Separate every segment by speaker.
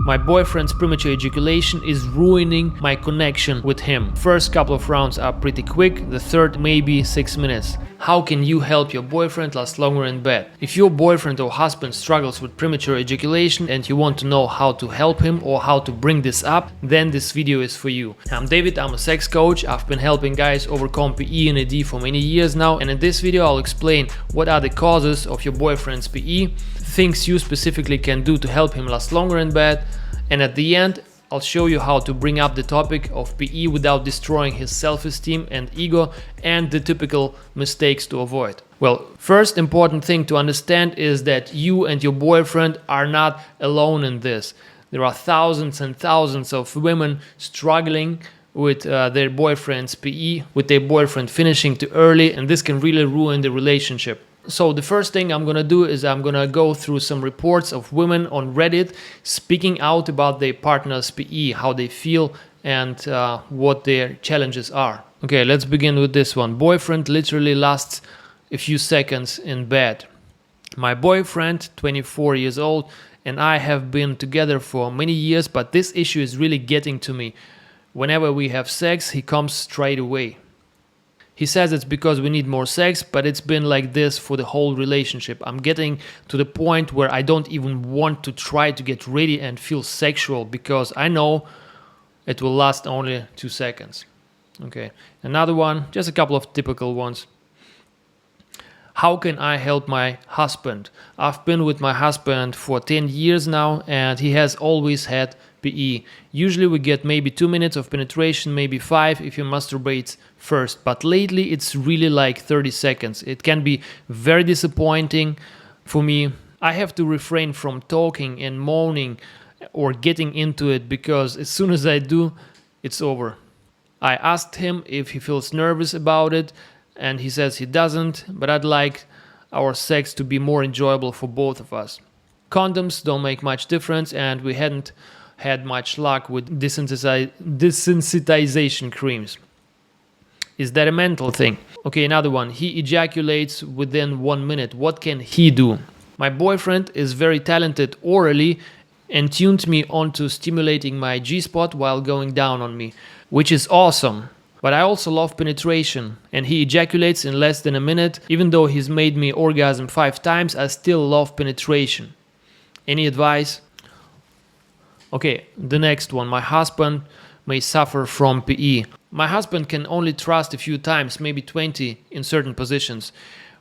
Speaker 1: My boyfriend's premature ejaculation is ruining my connection with him. First couple of rounds are pretty quick, the third maybe 6 minutes. How can you help your boyfriend last longer in bed? If your boyfriend or husband struggles with premature ejaculation and you want to know how to help him or how to bring this up, then this video is for you. I'm David, I'm a sex coach. I've been helping guys overcome PE and ED for many years now, and in this video I'll explain what are the causes of your boyfriend's PE, things you specifically can do to help him last longer in bed, and at the end I'll show you how to bring up the topic of PE without destroying his self-esteem and ego and the typical mistakes to avoid. Well, first important thing to understand is that you and your boyfriend are not alone in this. There are thousands and thousands of women struggling with their boyfriend's PE, with their boyfriend finishing too early, and this can really ruin the relationship. So the first thing I'm gonna do is I'm gonna go through some reports of women on Reddit speaking out about their partner's PE, how they feel and what their challenges are. Okay, let's begin with this one. Boyfriend literally lasts a few seconds in bed. My boyfriend, 24 years old, and I have been together for many years, but this issue is really getting to me. Whenever we have sex, he comes straight away. He says it's because we need more sex, but it's been like this for the whole relationship. I'm getting to the point where I don't even want to try to get ready and feel sexual because I know it will last only 2 seconds. Okay, another one, just a couple of typical ones. How can I help my husband? I've been with my husband for 10 years now and he has always had PE. Usually we get maybe 2 minutes of penetration, maybe 5 if he masturbates first, but lately it's really like 30 seconds. It can be very disappointing for me. I have to refrain from talking and moaning or getting into it because as soon as I do, it's over. I asked him if he feels nervous about it and he says he doesn't, but I'd like our sex to be more enjoyable for both of us. Condoms don't make much difference and we hadn't had much luck with desensitization creams. Is that a mental thing? Okay, another one. He ejaculates within 1 minute. What can he do? My boyfriend is very talented orally and tuned me onto stimulating my G-spot while going down on me, which is awesome. But I also love penetration and he ejaculates in less than a minute. Even though he's made me orgasm 5 times, I still love penetration. Any advice? Okay, the next one. My husband may suffer from PE. My husband can only thrust a few times, maybe 20 in certain positions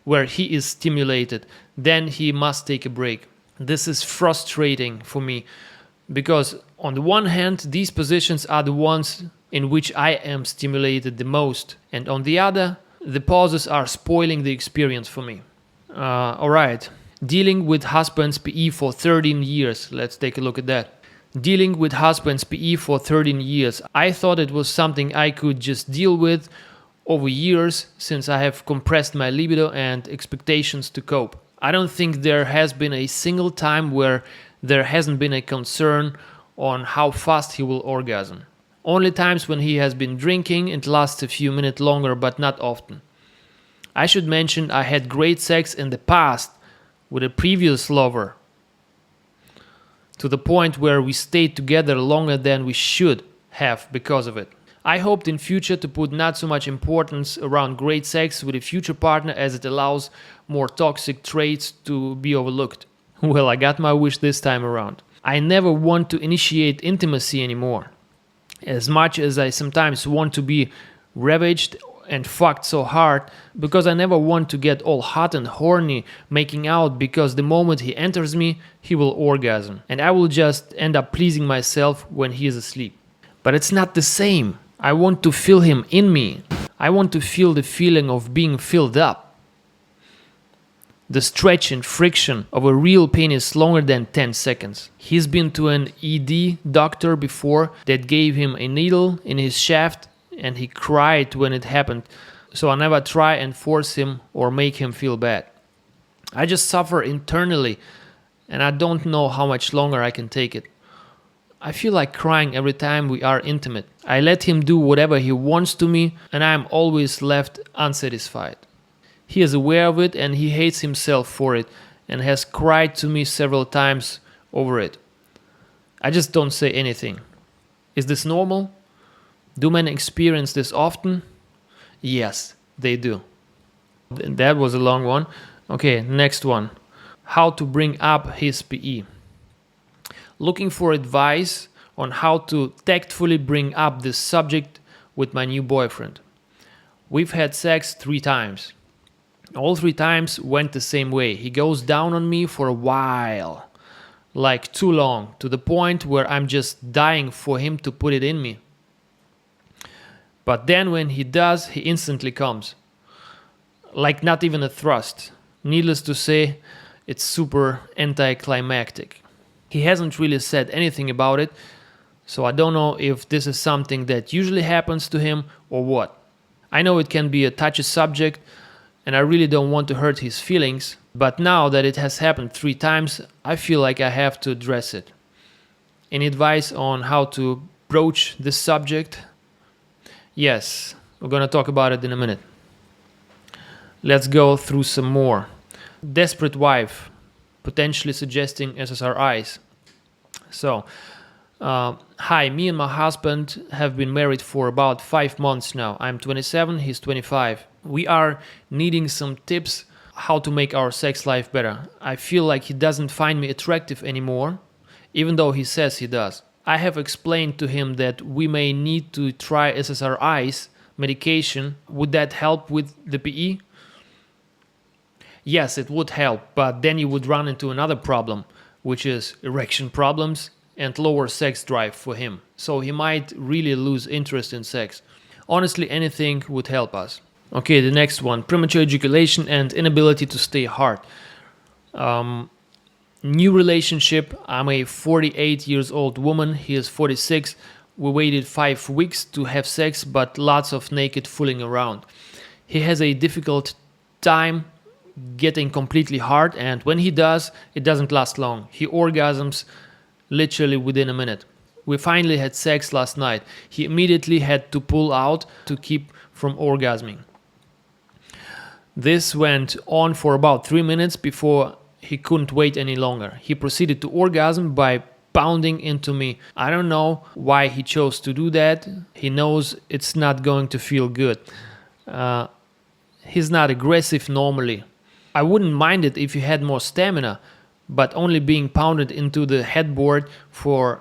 Speaker 1: where he is stimulated. Then he must take a break. This is frustrating for me because on the one hand, these positions are the ones in which I am stimulated the most. And on the other, the pauses are spoiling the experience for me. Alright, dealing with husband's PE for 13 years. Let's take a look at that. Dealing with husband's PE for 13 years. I thought it was something I could just deal with over years since I have compressed my libido and expectations to cope. I don't think there has been a single time where there hasn't been a concern on how fast he will orgasm. Only times when he has been drinking, it lasts a few minutes longer, but not often. I should mention I had great sex in the past with a previous lover, to the point where we stayed together longer than we should have because of it. I hoped in future to put not so much importance around great sex with a future partner as it allows more toxic traits to be overlooked. Well, I got my wish this time around. I never want to initiate intimacy anymore. As much as I sometimes want to be ravaged and fucked so hard, because I never want to get all hot and horny making out because the moment he enters me, he will orgasm. And I will just end up pleasing myself when he is asleep. But it's not the same. I want to feel him in me. I want to feel the feeling of being filled up. The stretch and friction of a real penis longer than 10 seconds. He's been to an ED doctor before that gave him a needle in his shaft and he cried when it happened. So I never try and force him or make him feel bad. I just suffer internally and I don't know how much longer I can take it. I feel like crying every time we are intimate. I let him do whatever he wants to me and I am always left unsatisfied. He is aware of it and he hates himself for it and has cried to me several times over it. I just don't say anything. Is this normal? Do men experience this often? Yes, they do. That was a long one. Okay, next one. How to bring up his PE. Looking for advice on how to tactfully bring up this subject with my new boyfriend. We've had sex 3 times. All 3 times went the same way. He goes down on me for a while, like too long, to the point where I'm just dying for him to put it in me. But then when he does, he instantly comes. Like not even a thrust. Needless to say, it's super anticlimactic. He hasn't really said anything about it, so I don't know if this is something that usually happens to him or what. I know it can be a touchy subject, and I really don't want to hurt his feelings, but now that it has happened 3 times, I feel like I have to address it. Any advice on how to broach this subject? Yes, we're gonna talk about it in a minute. Let's go through some more. Desperate wife, potentially suggesting SSRIs. So, hi, me and my husband have been married for about 5 months now. I'm 27, he's 25. We are needing some tips how to make our sex life better. I feel like he doesn't find me attractive anymore, even though he says he does. I have explained to him that we may need to try SSRIs, medication. Would that help with the PE? Yes, it would help, but then you would run into another problem, which is erection problems and lower sex drive for him. So he might really lose interest in sex. Honestly, anything would help us. Okay, the next one. Premature ejaculation and inability to stay hard. New relationship. I'm a 48 years old woman. He is 46. We waited 5 weeks to have sex, but lots of naked fooling around. He has a difficult time getting completely hard, and when he does, it doesn't last long. He orgasms literally within a minute. We finally had sex last night. He immediately had to pull out to keep from orgasming. This went on for about 3 minutes before he couldn't wait any longer. He proceeded to orgasm by pounding into me. I don't know why he chose to do that. He knows it's not going to feel good. He's not aggressive normally. I wouldn't mind it if he had more stamina, but only being pounded into the headboard for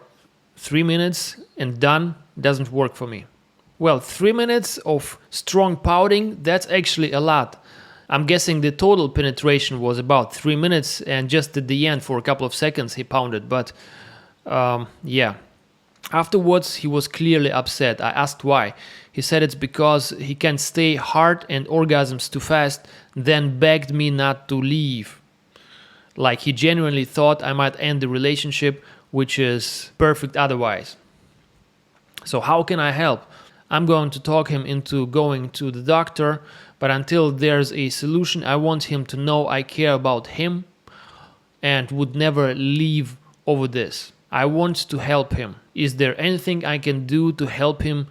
Speaker 1: 3 minutes and done doesn't work for me. Well, 3 minutes of strong pounding, that's actually a lot. I'm guessing the total penetration was about 3 minutes, and just at the end for a couple of seconds he pounded, but yeah. Afterwards, he was clearly upset. I asked why. He said it's because he can't stay hard and orgasms too fast, then begged me not to leave. Like he genuinely thought I might end the relationship, which is perfect otherwise. So how can I help? I'm going to talk him into going to the doctor, but until there's a solution, I want him to know I care about him and would never leave over this. I want to help him. Is there anything I can do to help him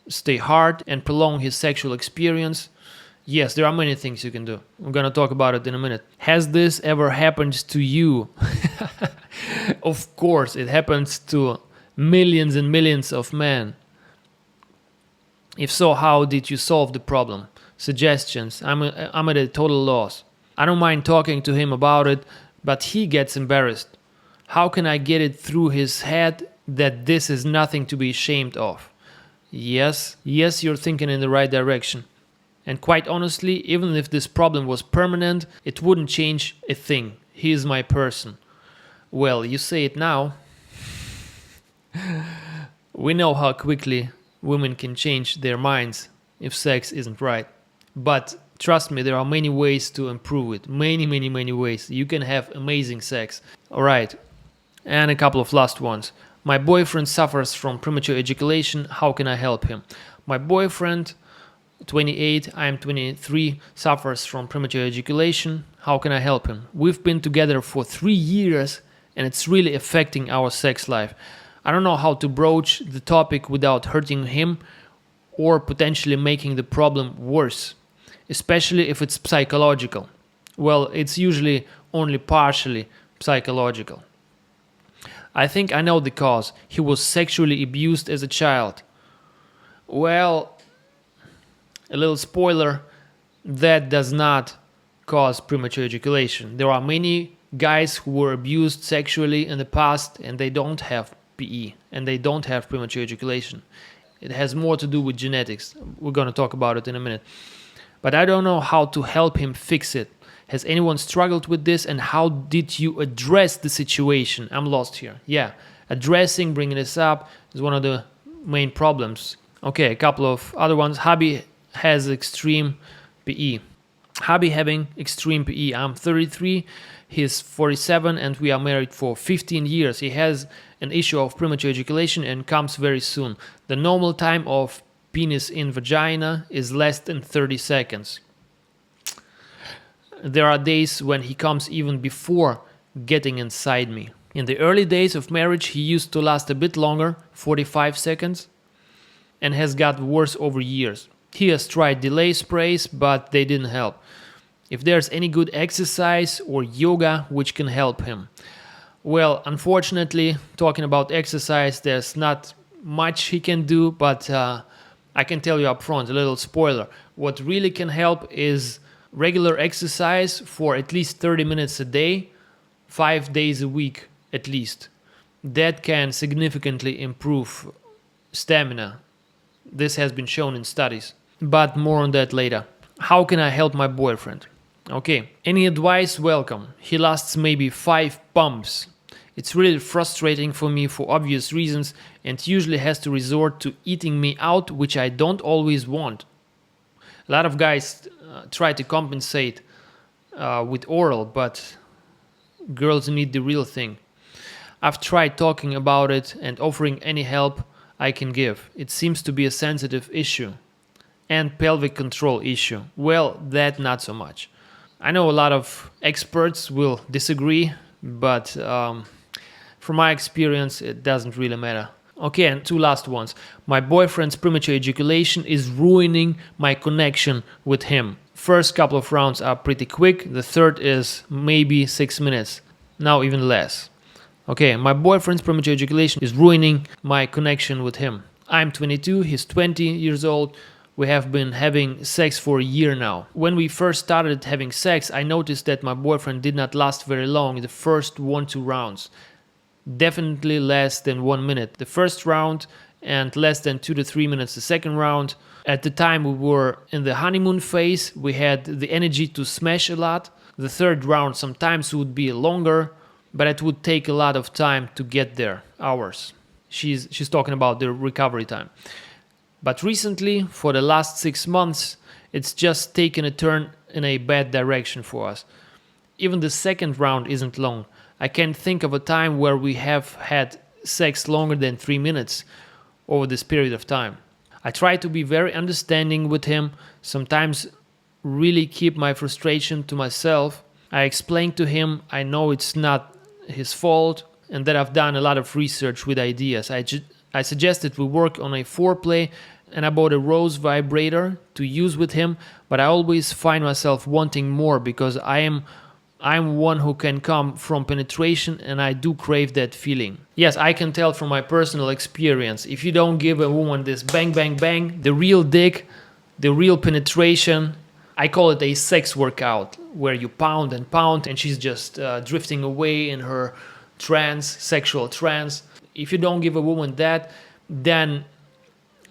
Speaker 1: stay hard and prolong his sexual experience? Yes, there are many things you can do. I'm gonna talk about it in a minute. Has this ever happened to you? Of course, it happens to millions and millions of men. If so, how did you solve the problem? Suggestions. I'm at a total loss. I don't mind talking to him about it, but he gets embarrassed. How can I get it through his head that this is nothing to be ashamed of? Yes, you're thinking in the right direction. And quite honestly, even if this problem was permanent, it wouldn't change a thing. He is my person. Well, you say it now. We know how quickly women can change their minds if sex isn't right. But trust me, there are many ways to improve it. Many ways. You can have amazing sex. Alright, and a couple of last ones. My boyfriend suffers from premature ejaculation. How can I help him? My boyfriend, 28, I'm 23, suffers from premature ejaculation. How can I help him? We've been together for 3 years and it's really affecting our sex life. I don't know how to broach the topic without hurting him or potentially making the problem worse, especially if it's psychological. Well, it's usually only partially psychological. I think I know the cause. He was sexually abused as a child. Well, a little spoiler, that does not cause premature ejaculation. There are many guys who were abused sexually in the past and they don't have PE and they don't have premature ejaculation. It has more to do with genetics. We're going to talk about it in a minute. But I don't know how to help him fix it. Has anyone struggled with this, and how did you address the situation? I'm lost here. Yeah, addressing, bringing this up is one of the main problems. Okay, a couple of other ones. Hubby has extreme PE. Hubby having extreme PE. I'm 33, he's 47, and we are married for 15 years. He has an issue of premature ejaculation and comes very soon. The normal time of penis in vagina is less than 30 seconds. There are days when he comes even before getting inside me. In the early days of marriage, he used to last a bit longer, 45 seconds, and has got worse over years. He has tried delay sprays, but they didn't help. If there's any good exercise or yoga which can help him. Well, unfortunately, talking about exercise, there's not much he can do, but I can tell you up front, a little spoiler. What really can help is regular exercise for at least 30 minutes a day, 5 days a week at least. That can significantly improve stamina. This has been shown in studies, but more on that later. How can I help my boyfriend? Okay, any advice? Welcome. He lasts maybe 5 pumps. It's really frustrating for me for obvious reasons and usually has to resort to eating me out, which I don't always want. A lot of guys try to compensate with oral, but girls need the real thing. I've tried talking about it and offering any help I can give. It seems to be a sensitive issue. And pelvic control issue. Well, that not so much. I know a lot of experts will disagree, but from my experience, it doesn't really matter. Okay, and 2 last ones. My boyfriend's premature ejaculation is ruining my connection with him. First couple of rounds are pretty quick. The third is maybe 6 minutes. Now even less. Okay, my boyfriend's premature ejaculation is ruining my connection with him. I'm 22, he's 20 years old. We have been having sex for a year now. When we first started having sex, I noticed that my boyfriend did not last very long in the first 1-2 rounds. Definitely less than 1 minute the first round and less than 2 to 3 minutes the second round. At the time we were in the honeymoon phase, we had the energy to smash a lot. The third round sometimes would be longer, but it would take a lot of time to get there, hours. She's talking about the recovery time. But recently, for the last 6 months, it's just taken a turn in a bad direction for us. Even the second round isn't long. I can't think of a time where we have had sex longer than 3 minutes over this period of time. I try to be very understanding with him, sometimes really keep my frustration to myself. I explain to him I know it's not his fault and that I've done a lot of research with ideas. I suggested we work on a foreplay and I bought a rose vibrator to use with him, but I always find myself wanting more because I'm one who can come from penetration and I do crave that feeling. Yes, I can tell from my personal experience. If you don't give a woman this bang, bang, bang, the real dick, the real penetration, I call it a sex workout where you pound and she's just drifting away in her trance, sexual trance. If you don't give a woman that, then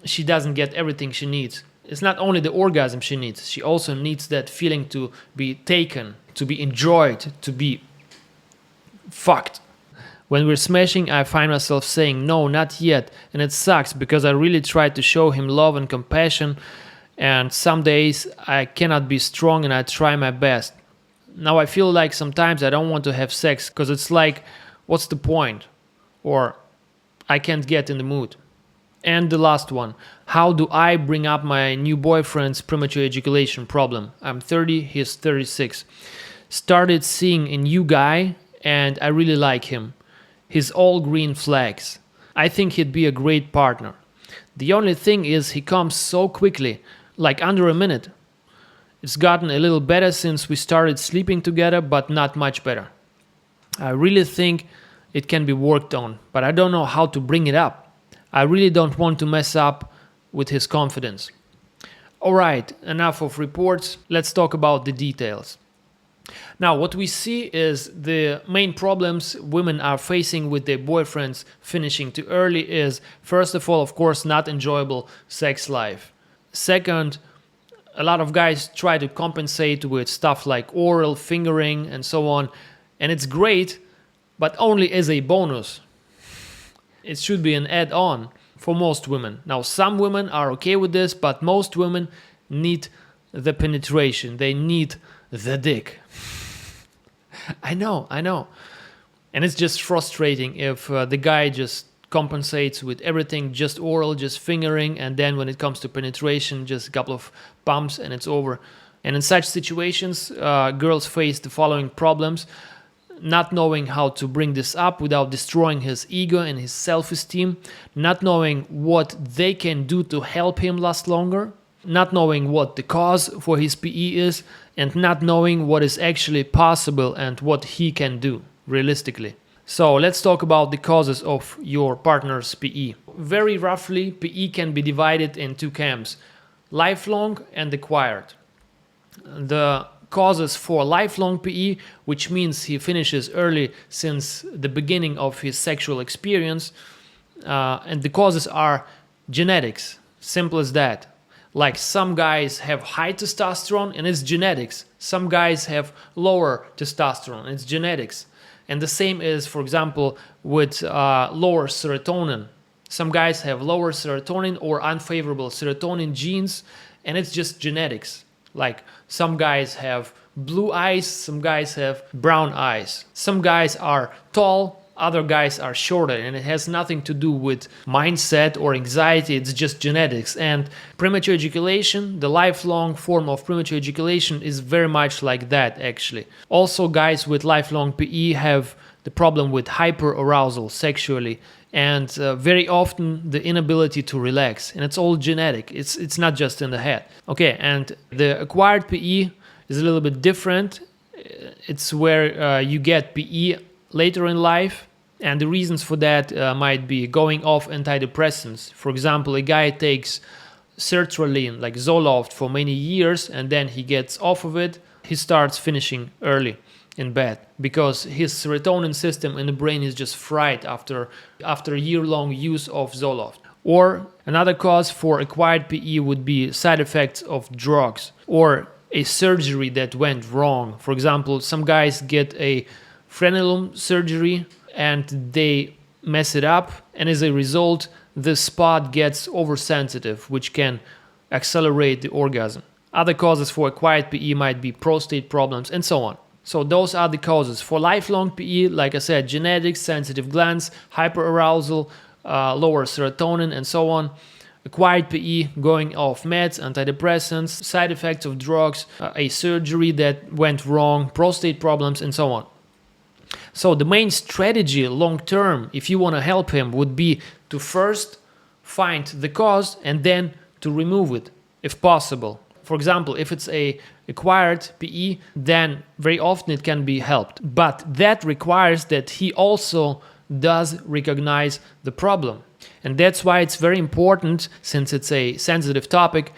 Speaker 1: she doesn't get everything she needs. It's not only the orgasm she needs, she also needs that feeling to be taken, to be enjoyed, to be fucked. When we're smashing, I find myself saying, no, not yet. And it sucks because I really try to show him love and compassion. And some days I cannot be strong and I try my best. Now I feel like sometimes I don't want to have sex because it's like, what's the point? Or I can't get in the mood. And the last one, how do I bring up my new boyfriend's premature ejaculation problem? I'm 30, he's 36. Started seeing a new guy and I really like him. He's all green flags. I think he'd be a great partner. The only thing is he comes so quickly, like under a minute. It's gotten a little better since we started sleeping together, but not much better. I really think it can be worked on, but I don't know how to bring it up. I really don't want to mess up with his confidence. Alright, enough of reports. Let's talk about the details. Now, what we see is the main problems women are facing with their boyfriends finishing too early is, first of all, of course, not enjoyable sex life. Second, a lot of guys try to compensate with stuff like oral, fingering, and so on. And it's great, but only as a bonus. It should be an add-on for most women. Now, some women are okay with this, but most women need the penetration. They need the dick. I know. And it's just frustrating if the guy just compensates with everything, just oral, just fingering, and then when it comes to penetration, just a couple of pumps and it's over. And in such situations, girls face the following problems: not knowing how to bring this up without destroying his ego and his self-esteem, not knowing what they can do to help him last longer, not knowing what the cause for his PE is, and not knowing what is actually possible and what he can do realistically. So let's talk about the causes of your partner's PE. Very roughly, PE can be divided in two camps: lifelong and acquired. The causes for lifelong PE, which means he finishes early since the beginning of his sexual experience, and the causes are genetics, simple as that. Like some guys have high testosterone and it's genetics. Some guys have lower testosterone and it's genetics. And the same is, for example, with lower serotonin. Some guys have lower serotonin or unfavorable serotonin genes, and it's just genetics. Like some guys have blue eyes, some guys have brown eyes. Some guys are tall, other guys are shorter, and it has nothing to do with mindset or anxiety, it's just genetics. And premature ejaculation, the lifelong form of premature ejaculation, is very much like that actually. Also, guys with lifelong PE have the problem with hyperarousal sexually, and very often the inability to relax, and it's all genetic. It's not just in the head. Okay, and the acquired PE is a little bit different. It's where you get PE later in life, and the reasons for that might be going off antidepressants. For example, a guy takes sertraline, like Zoloft, for many years, and then he gets off of it. He starts finishing early in bed because his serotonin system in the brain is just fried after a year-long use of Zoloft. Or another cause for acquired PE would be side effects of drugs or a surgery that went wrong. For example, some guys get a frenulum surgery and they mess it up, and as a result the spot gets oversensitive, which can accelerate the orgasm. Other causes for acquired PE might be prostate problems and so on. So those are the causes. For lifelong PE, like I said, genetics, sensitive glands, hyperarousal, lower serotonin and so on. Acquired PE, going off meds, antidepressants, side effects of drugs, a surgery that went wrong, prostate problems and so on. So the main strategy long term, if you want to help him, would be to first find the cause and then to remove it if possible. For example, if it's a acquired PE, then very often it can be helped. But that requires that he also does recognize the problem. And that's why it's very important, since it's a sensitive topic,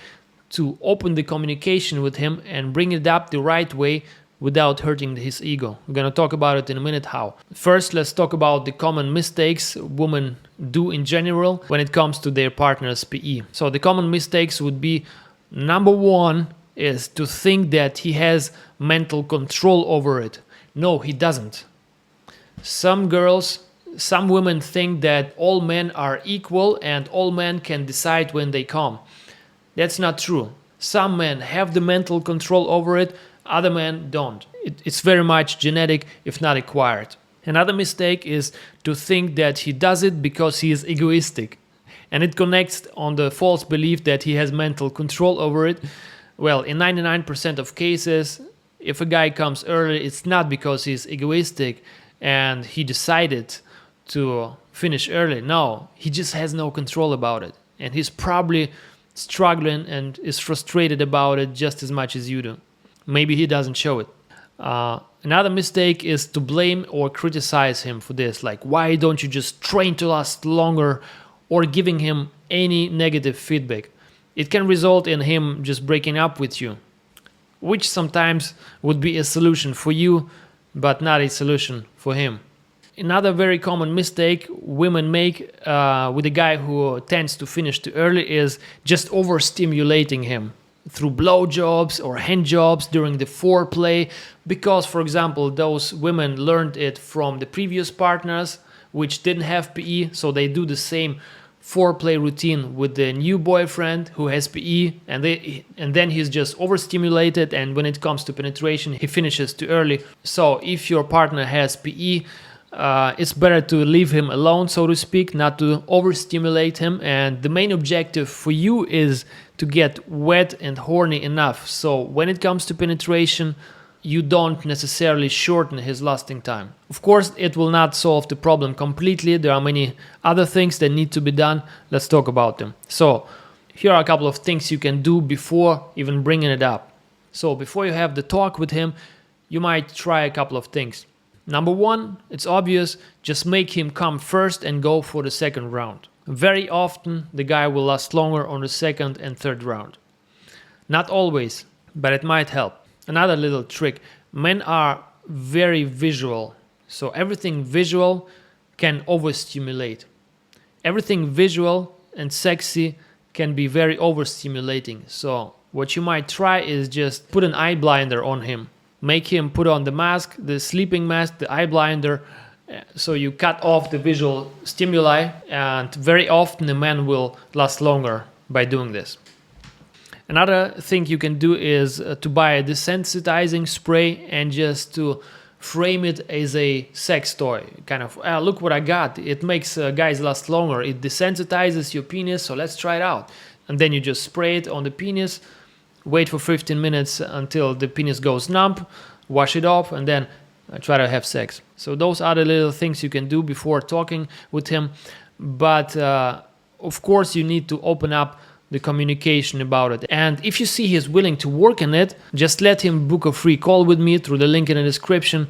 Speaker 1: to open the communication with him and bring it up the right way without hurting his ego. We're going to talk about it in a minute how. First, let's talk about the common mistakes women do in general when it comes to their partner's PE. So the common mistakes would be, number one is to think that he has mental control over it. No, he doesn't. Some women think that all men are equal and all men can decide when they come. That's not true. Some men have the mental control over it, other men don't. It's very much genetic, if not acquired. Another mistake is to think that he does it because he is egoistic. And it connects on the false belief that he has mental control over it. Well, in 99% of cases, if a guy comes early, it's not because he's egoistic and he decided to finish early. No, he just has no control about it. And he's probably struggling and is frustrated about it just as much as you do. Maybe he doesn't show it. Another mistake is to blame or criticize him for this, like why don't you just train to last longer, or giving him any negative feedback. It can result in him just breaking up with you, which sometimes would be a solution for you, but not a solution for him. Another very common mistake women make with a guy who tends to finish too early is just overstimulating him through blowjobs or handjobs during the foreplay, because, for example, those women learned it from the previous partners which didn't have PE, so they do the same foreplay routine with the new boyfriend who has PE, and then he's just overstimulated, and when it comes to penetration he finishes too early. So if your partner has PE, it's better to leave him alone, so to speak, not to overstimulate him. And the main objective for you is to get wet and horny enough, so when it comes to penetration you don't necessarily shorten his lasting time. Of course, it will not solve the problem completely. There are many other things that need to be done. Let's talk about them. So here are a couple of things you can do before even bringing it up. So before you have the talk with him, you might try a couple of things. Number one, it's obvious, just make him come first and go for the second round. Very often the guy will last longer on the second and third round. Not always, but it might help. Another little trick, men are very visual, so everything visual can overstimulate. Everything visual and sexy can be very overstimulating. So what you might try is just put an eye blinder on him. Make him put on the mask, the sleeping mask, the eye blinder, so you cut off the visual stimuli, and very often a man will last longer by doing this. Another thing you can do is to buy a desensitizing spray and just to frame it as a sex toy. Kind of, look what I got. It makes guys last longer. It desensitizes your penis, so let's try it out. And then you just spray it on the penis, wait for 15 minutes until the penis goes numb, wash it off, and then try to have sex. So those are the little things you can do before talking with him. But of course you need to open up the communication about it. And if you see he's willing to work on it, just let him book a free call with me through the link in the description,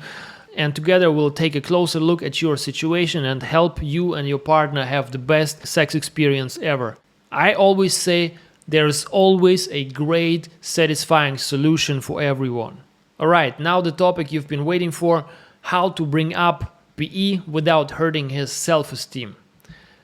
Speaker 1: and together we'll take a closer look at your situation and help you and your partner have the best sex experience ever. I always say there is always a great, satisfying solution for everyone. Alright, now the topic you've been waiting for, how to bring up PE without hurting his self-esteem.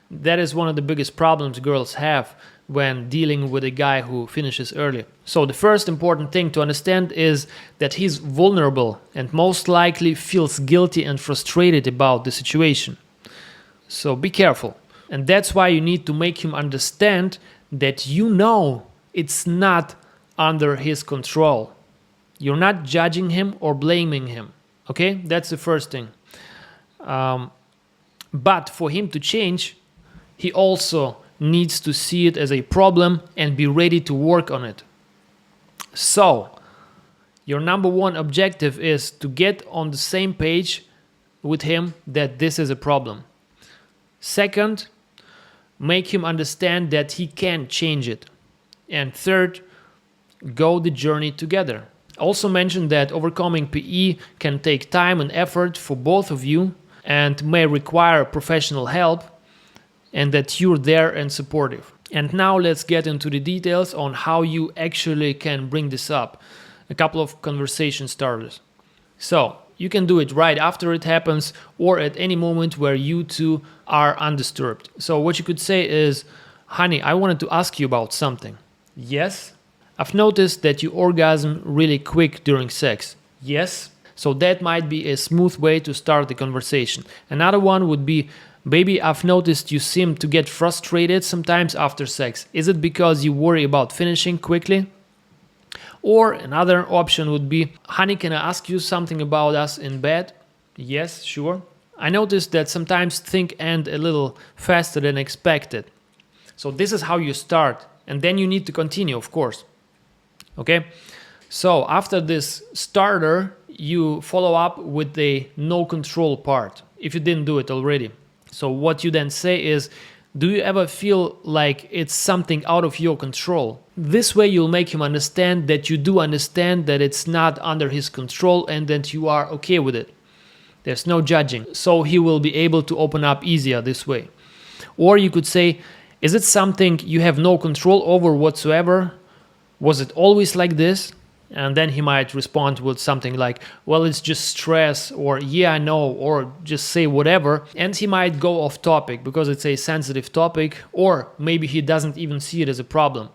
Speaker 1: That is one of the biggest problems girls have when dealing with a guy who finishes early. So the first important thing to understand is that he's vulnerable and most likely feels guilty and frustrated about the situation. So be careful. And that's why you need to make him understand that you know it's not under his control. You're not judging him or blaming him. Okay? That's the first thing. But for him to change, he also needs to see it as a problem and be ready to work on it. So, your number one objective is to get on the same page with him that this is a problem. Second, make him understand that he can change it. And third, go the journey together. Also mention that overcoming PE can take time and effort for both of you and may require professional help, and that you're there and supportive. And now let's get into the details on how you actually can bring this up. A couple of conversation starters. So, you can do it right after it happens or at any moment where you two are undisturbed. So what you could say is, honey, I wanted to ask you about something. Yes? I've noticed that you orgasm really quick during sex. Yes? So that might be a smooth way to start the conversation. Another one would be, baby, I've noticed you seem to get frustrated sometimes after sex. Is it because you worry about finishing quickly? Or another option would be, honey, can I ask you something about us in bed? Yes, sure. I noticed that sometimes things end a little faster than expected. So this is how you start. And then you need to continue, of course. Okay? So after this starter, you follow up with the no control part, if you didn't do it already. So what you then say is, do you ever feel like it's something out of your control? This way you'll make him understand that you do understand that it's not under his control and that you are okay with it. There's no judging. So he will be able to open up easier this way. Or you could say, is it something you have no control over whatsoever? Was it always like this? And then he might respond with something like, well, it's just stress, or yeah, I know, or just say whatever. And he might go off topic because it's a sensitive topic, or maybe he doesn't even see it as a problem.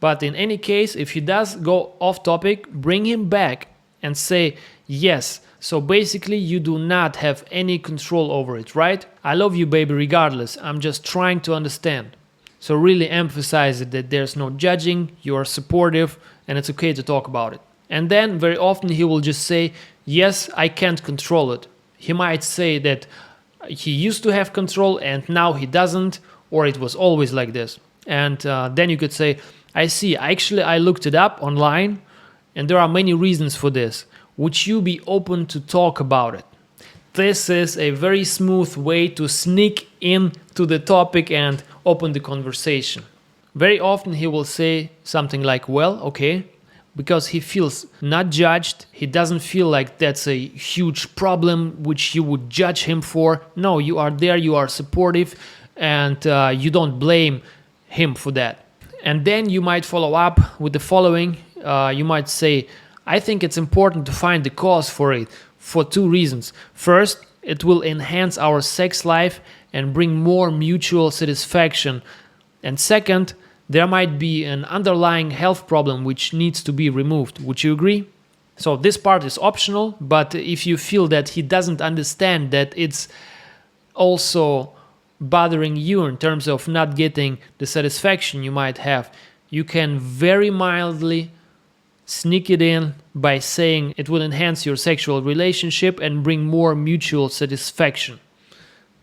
Speaker 1: But in any case, if he does go off topic, bring him back and say, yes, so basically you do not have any control over it, right? I love you, baby, regardless. I'm just trying to understand. So really emphasize it that there's no judging, you are supportive, and it's okay to talk about it. And then very often he will just say, yes, I can't control it. He might say that he used to have control and now he doesn't, or it was always like this. And then you could say, I see, actually I looked it up online and there are many reasons for this. Would you be open to talk about it? This is a very smooth way to sneak into the topic and open the conversation. Very often he will say something like, well, okay, because he feels not judged. He doesn't feel like that's a huge problem which you would judge him for. No, you are there, you are supportive, and you don't blame him for that. And then you might follow up with the following. You might say, I think it's important to find the cause for it for two reasons. First, it will enhance our sex life and bring more mutual satisfaction. And second, there might be an underlying health problem which needs to be removed. Would you agree? So this part is optional, but if you feel that he doesn't understand that it's also bothering you in terms of not getting the satisfaction you might have, you can very mildly sneak it in by saying it will enhance your sexual relationship and bring more mutual satisfaction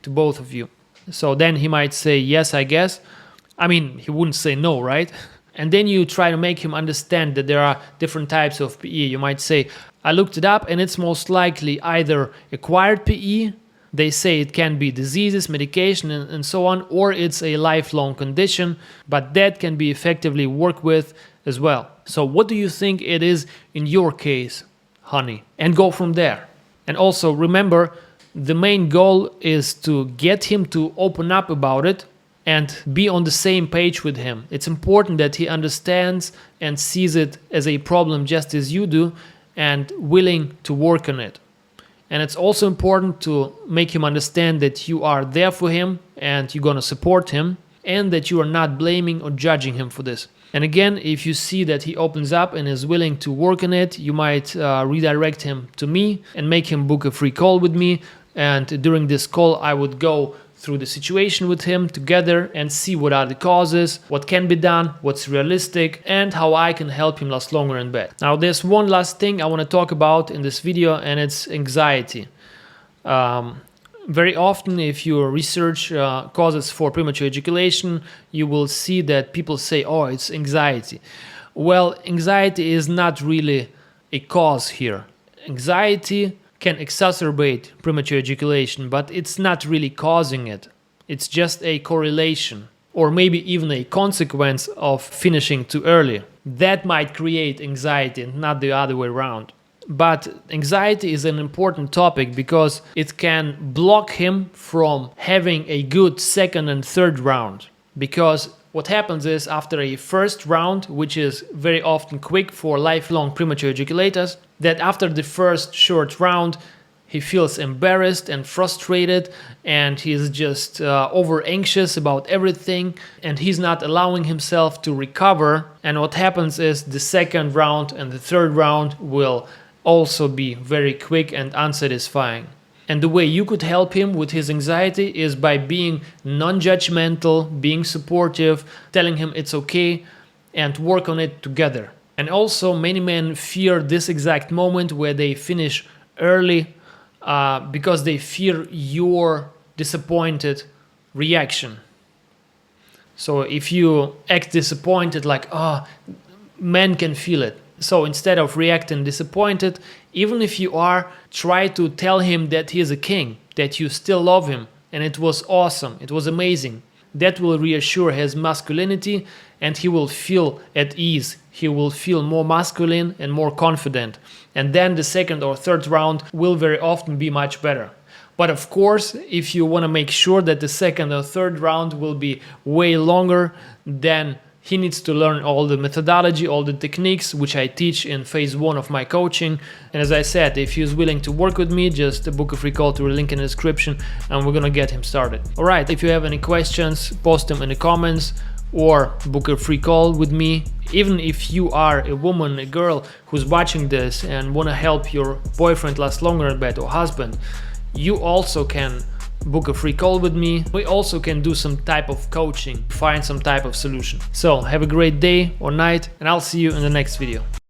Speaker 1: to both of you. So then he might say, yes, I guess. I mean, he wouldn't say no, right? And then you try to make him understand that there are different types of PE. You might say, I looked it up and it's most likely either acquired PE, they say it can be diseases, medication, and so on, or it's a lifelong condition, but that can be effectively worked with as well. So what do you think it is in your case, honey? And go from there. And also remember, the main goal is to get him to open up about it and be on the same page with him. It's important that he understands and sees it as a problem just as you do and willing to work on it. And it's also important to make him understand that you are there for him and you're going to support him and that you are not blaming or judging him for this. And again, if you see that he opens up and is willing to work on it, you might redirect him to me and make him book a free call with me. And during this call, I would go through the situation with him together and see what are the causes, what can be done, what's realistic, and how I can help him last longer in bed. Now, there's one last thing I want to talk about in this video, and it's anxiety. Very often, if you research causes for premature ejaculation, you will see that people say, oh, it's anxiety. Well, anxiety is not really a cause here. Anxiety can exacerbate premature ejaculation, but it's not really causing it. It's just a correlation, or maybe even a consequence of finishing too early. That might create anxiety and not the other way around. But anxiety is an important topic because it can block him from having a good second and third round. Because what happens is after a first round, which is very often quick for lifelong premature ejaculators, that after the first short round, he feels embarrassed and frustrated and he's just over anxious about everything and he's not allowing himself to recover. And what happens is the second round and the third round will also be very quick and unsatisfying. And the way you could help him with his anxiety is by being non-judgmental, being supportive, telling him it's okay, and work on it together. And also, many men fear this exact moment where they finish early because they fear your disappointed reaction. So if you act disappointed, like, oh, men can feel it. So instead of reacting disappointed, even if you are, try to tell him that he is a king, that you still love him, and it was awesome, it was amazing. That will reassure his masculinity and he will feel at ease. He will feel more masculine and more confident. And then the second or third round will very often be much better. But of course, if you want to make sure that the second or third round will be way longer, then he needs to learn all the methodology, all the techniques, which I teach in phase 1 of my coaching. And as I said, if he's willing to work with me, just book a free call through a link in the description and we're gonna get him started. All right, if you have any questions, post them in the comments or book a free call with me. Even if you are a woman, a girl who's watching this and wanna help your boyfriend last longer in bed or husband, you also can book a free call with me. We also can do some type of coaching, find some type of solution. So have a great day or night, and I'll see you in the next video.